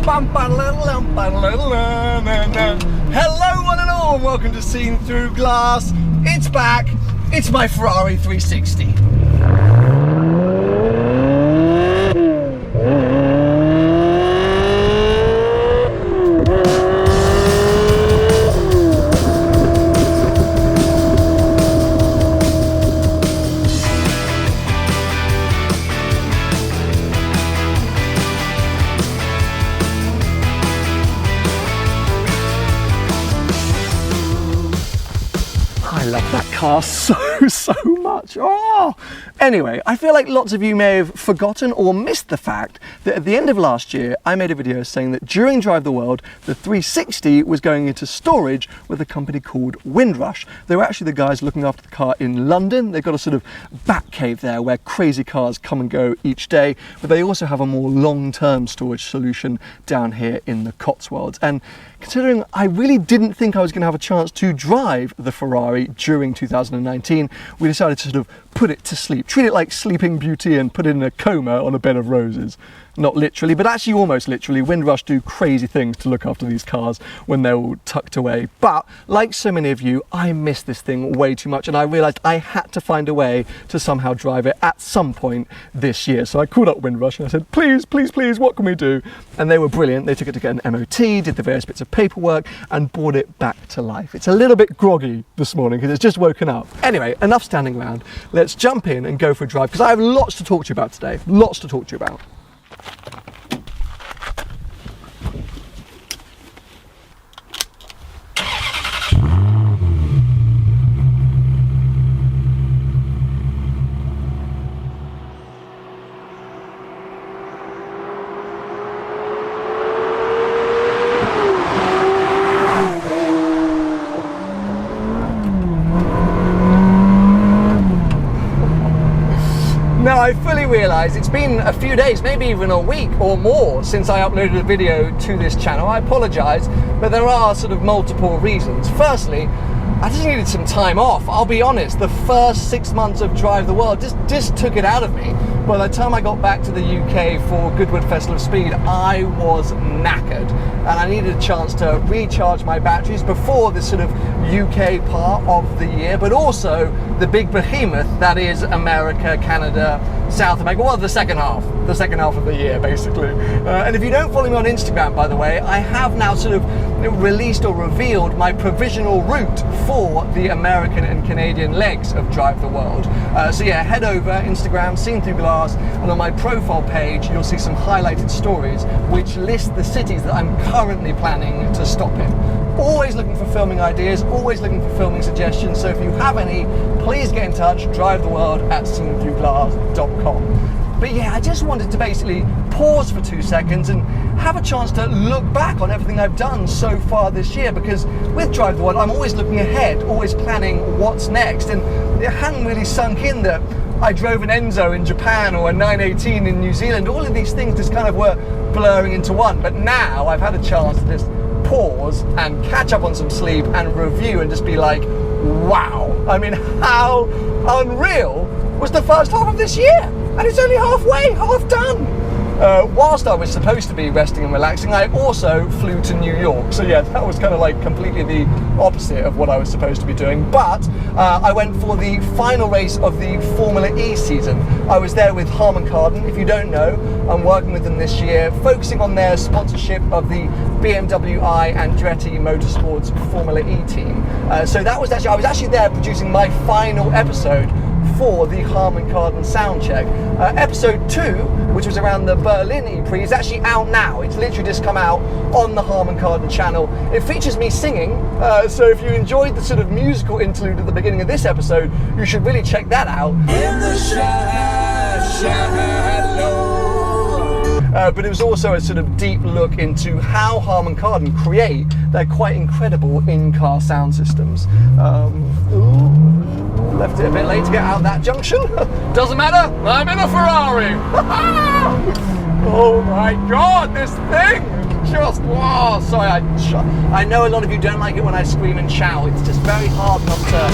Hello one and all, and welcome to Seen Through Glass. It's back. It's my Ferrari 360. I love that car so much. Oh! Anyway, I feel like lots of you may have forgotten or missed the fact that at the end of last year, I made a video saying that during Drive the World, the 360 was going into storage with a company called Windrush. They were actually the guys looking after the car in London. They've got a sort of bat cave there where crazy cars come and go each day, but they also have a more long-term storage solution down here in the Cotswolds. And considering I really didn't think I was going to have a chance to drive the Ferrari during 2019, we decided to sort of put it to sleep, treat it like Sleeping Beauty and put it in a coma on a bed of roses. Not literally, but actually almost literally. Windrush do crazy things to look after these cars when they're all tucked away. But like so many of you, I miss this thing way too much, and I realised I had to find a way to somehow drive it at some point this year. So I called up Windrush and I said, please, what can we do? And they were brilliant. They took it to get an MOT, did the various bits of paperwork, and brought it back to life. It's a little bit groggy this morning because it's just woken up. Anyway, enough standing around. Let's jump in and go for a drive because I have lots to talk to you about today. Lots to talk to you about. Now I fully realise it's been a few days, maybe even a week or more since I uploaded a video to this channel. I apologise, but there are sort of multiple reasons. Firstly, I just needed some time off. I'll be honest, the first 6 months of Drive the World just took it out of me. By the time I got back to the UK for Goodwood Festival of Speed, I was knackered and I needed a chance to recharge my batteries before this sort of UK part of the year, but also the big behemoth that is America, Canada, South America, well, the second half of the year, basically. And if you don't follow me on Instagram, by the way, I have now sort of released or revealed my provisional route for the American and Canadian legs of Drive the World. So yeah, head over Instagram, Seen Through Glass, and on my profile page, you'll see some highlighted stories which list the cities that I'm currently planning to stop in. Always looking for filming ideas, always looking for filming suggestions, so if you have any, please get in touch, drivetheworld@seenthroughglass.com. But yeah, I just wanted to basically pause for 2 seconds and have a chance to look back on everything I've done so far this year, because with Drive the World, I'm always looking ahead, always planning what's next, and it hadn't really sunk in that I drove an Enzo in Japan or a 918 in New Zealand. All of these things just kind of were blurring into one, but now I've had a chance to just pause and catch up on some sleep and review and just be like, wow, I mean, how unreal was the first half of this year? And it's only half done. Whilst I was supposed to be resting and relaxing, I also flew to New York. So yeah, that was kind of like completely the opposite of what I was supposed to be doing. But I went for the final race of the Formula E season. I was there with Harman Kardon. If you don't know, I'm working with them this year, focusing on their sponsorship of the BMW I Andretti Motorsports Formula E team. So that was I was actually there producing my final episode for the Harman Kardon sound check. Episode 2, which was around the Berlin E-Prix, is actually out now. It's literally just come out on the Harman Kardon channel. It features me singing, so if you enjoyed the sort of musical interlude at the beginning of this episode, you should really check that out. In the but it was also a sort of deep look into how Harman Kardon create their quite incredible in-car sound systems. Left it a bit late to get out that junction. Doesn't matter, I'm in a Ferrari. Oh my God, this thing just, wow. Sorry, I know a lot of you don't like it when I scream and shout. It's just very hard not to.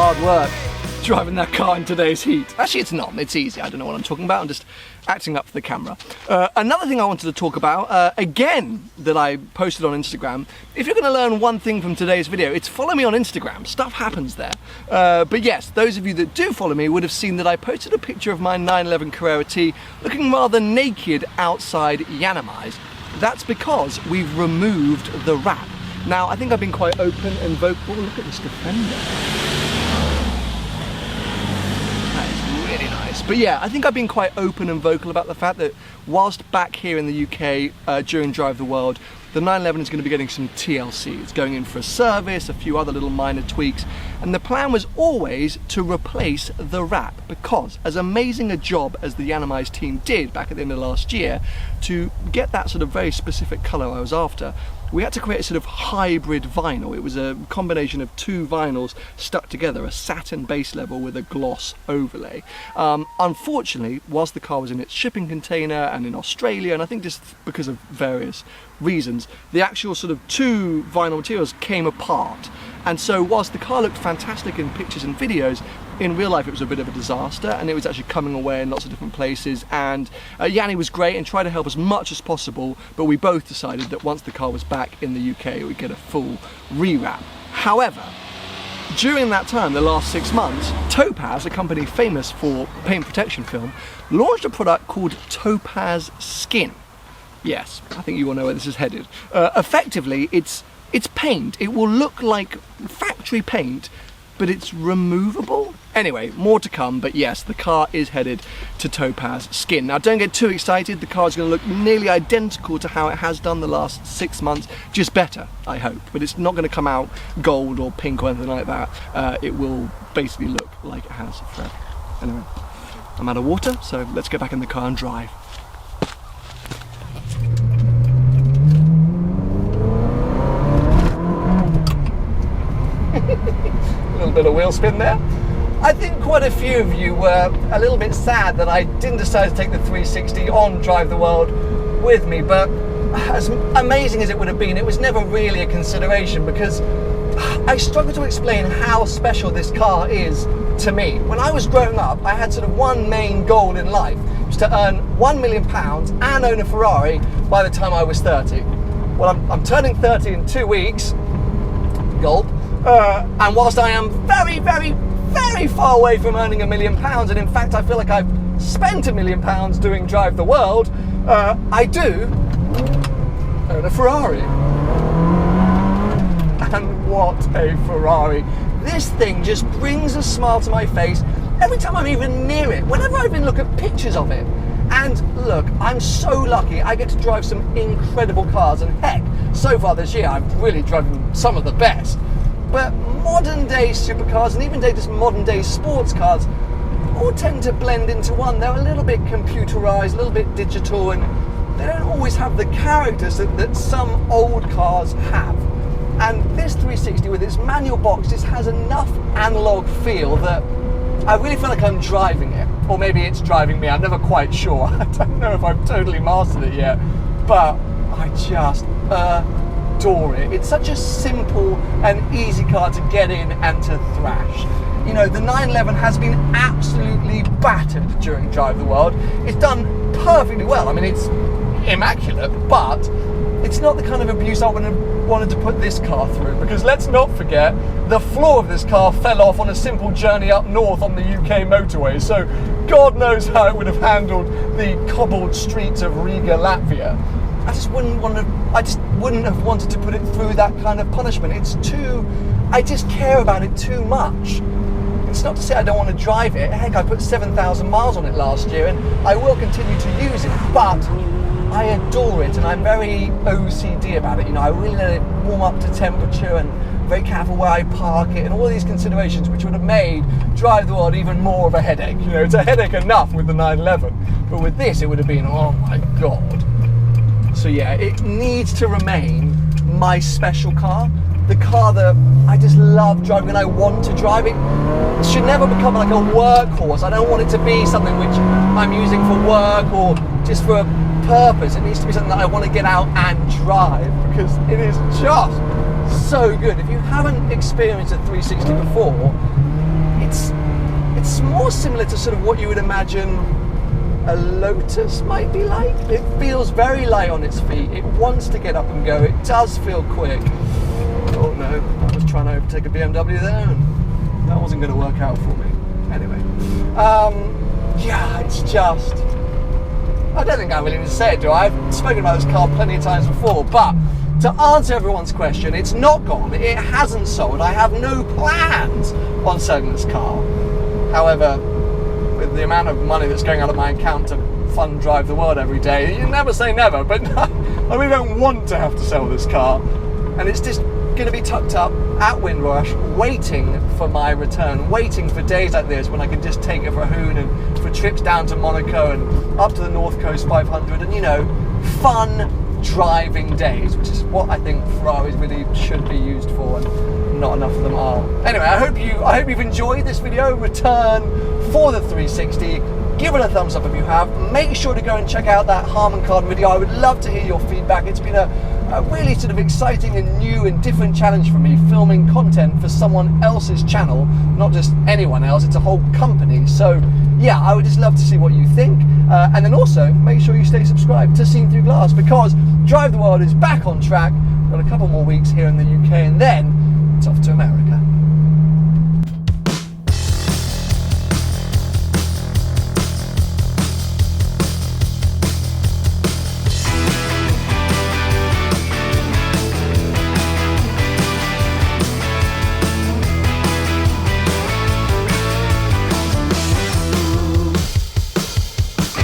hard work driving that car in today's heat. Actually, it's not. It's easy. I don't know what I'm talking about. I'm just acting up for the camera. Another thing I wanted to talk about, again, that I posted on Instagram. If you're going to learn one thing from today's video, it's follow me on Instagram. Stuff happens there. But yes, those of you that do follow me would have seen that I posted a picture of my 911 Carrera T looking rather naked outside Yanamai's. That's because we've removed the wrap. Now, I think I've been quite open and vocal. Look at this Defender. Really nice. But yeah, I think I've been quite open and vocal about the fact that whilst back here in the UK during Drive the World, the 911 is going to be getting some TLC. It's going in for a service, a few other little minor tweaks, and the plan was always to replace the wrap, because as amazing a job as the Yanamai's team did back at the end of last year to get that sort of very specific colour I was after, we had to create a sort of hybrid vinyl. It was a combination of two vinyls stuck together, a satin base level with a gloss overlay. Unfortunately, whilst the car was in its shipping container and in Australia, and I think just because of various reasons, the actual sort of two vinyl materials came apart. And so whilst the car looked fantastic in pictures and videos, in real life it was a bit of a disaster, and it was actually coming away in lots of different places. And Yanni was great and tried to help as much as possible, but we both decided that once the car was back in the UK, we'd get a full rewrap. However, during that time, the last 6 months, Topaz, a company famous for paint protection film, launched a product called Topaz Skin. Yes, I think you all know where this is headed. Effectively, it's paint. It will look like factory paint, but it's removable. Anyway, more to come, but yes, the car is headed to Topaz Skin. Now, don't get too excited. The car is going to look nearly identical to how it has done the last 6 months, just better, I hope. But it's not going to come out gold or pink or anything like that. It will basically look like it has forever. Anyway, I'm out of water, so let's get back in the car and drive. A little bit of wheel spin there. I think quite a few of you were a little bit sad that I didn't decide to take the 360 on Drive the World with me, but as amazing as it would have been, it was never really a consideration, because I struggle to explain how special this car is to me. When I was growing up, I had sort of one main goal in life, was to earn £1 million and own a Ferrari by the time I was 30. Well, I'm turning 30 in 2 weeks. Gulp. And whilst I am very, very, very far away from earning £1 million, and in fact I feel like I've spent £1 million doing Drive the World, I do own a Ferrari. And what a Ferrari. This thing just brings a smile to my face every time I'm even near it, whenever I even look at pictures of it. And look, I'm so lucky. I get to drive some incredible cars, and heck, so far this year I've really driven some of the best. But modern day supercars, and even just modern day sports cars, all tend to blend into one. They're a little bit computerized, a little bit digital, and they don't always have the characters that some old cars have. And this 360 with its manual box just has enough analog feel that I really feel like I'm driving it. Or maybe it's driving me, I'm never quite sure. I don't know if I've totally mastered it yet, but I just adore it. It's such a simple and easy car to get in and to thrash. You know, the 911 has been absolutely battered during Drive the World. It's done perfectly well. I mean, it's immaculate, but it's not the kind of abuse I wanted to put this car through, because let's not forget, the floor of this car fell off on a simple journey up north on the UK motorway, so God knows how it would have handled the cobbled streets of Riga, Latvia. I just wouldn't have wanted to put it through that kind of punishment. I just care about it too much. It's not to say I don't want to drive it. Heck, I put 7,000 miles on it last year, and I will continue to use it, but I adore it, and I'm very OCD about it. You know, I really let it warm up to temperature, and very careful where I park it, and all these considerations which would have made Drive the World even more of a headache. You know, it's a headache enough with the 911, but with this it would have been, oh my God. So yeah, it needs to remain my special car, the car that I just love driving and I want to drive. It should never become like a workhorse. I don't want it to be something which I'm using for work or just for a purpose. It needs to be something that I want to get out and drive, because it is just so good. If you haven't experienced a 360 before, It's more similar to sort of what you would imagine a Lotus might be like. It feels very light on its feet. It wants to get up and go. It does feel quick. Oh no, I was trying to overtake a BMW there and that wasn't going to work out for me. Anyway, yeah, it's just, I don't think I'm willing to say it, do I? I've spoken about this car plenty of times before, but to answer everyone's question, it's not gone. It hasn't sold. I have no plans on selling this car. However, with the amount of money that's going out of my account to fund Drive the World every day, you never say never, but no, I really don't want to have to sell this car. And it's just going to be tucked up at Windrush, waiting for my return, waiting for days like this when I can just take it for a hoon and for trips down to Monaco and up to the North Coast 500 and, you know, fun driving days, which is what I think Ferraris really should be used for, and not enough of them are. Anyway, I hope you've enjoyed this video return for the 360. Give it a thumbs up if you have. Make sure to go and check out that Harman Kardon video. I would love to hear your feedback. It's been a really sort of exciting and new and different challenge for me, filming content for someone else's channel, not just anyone else, it's a whole company. So yeah, I would just love to see what you think. And then also, make sure you stay subscribed to Seen Through Glass, because Drive the World is back on track. Got a couple more weeks here in the UK and then it's off to America.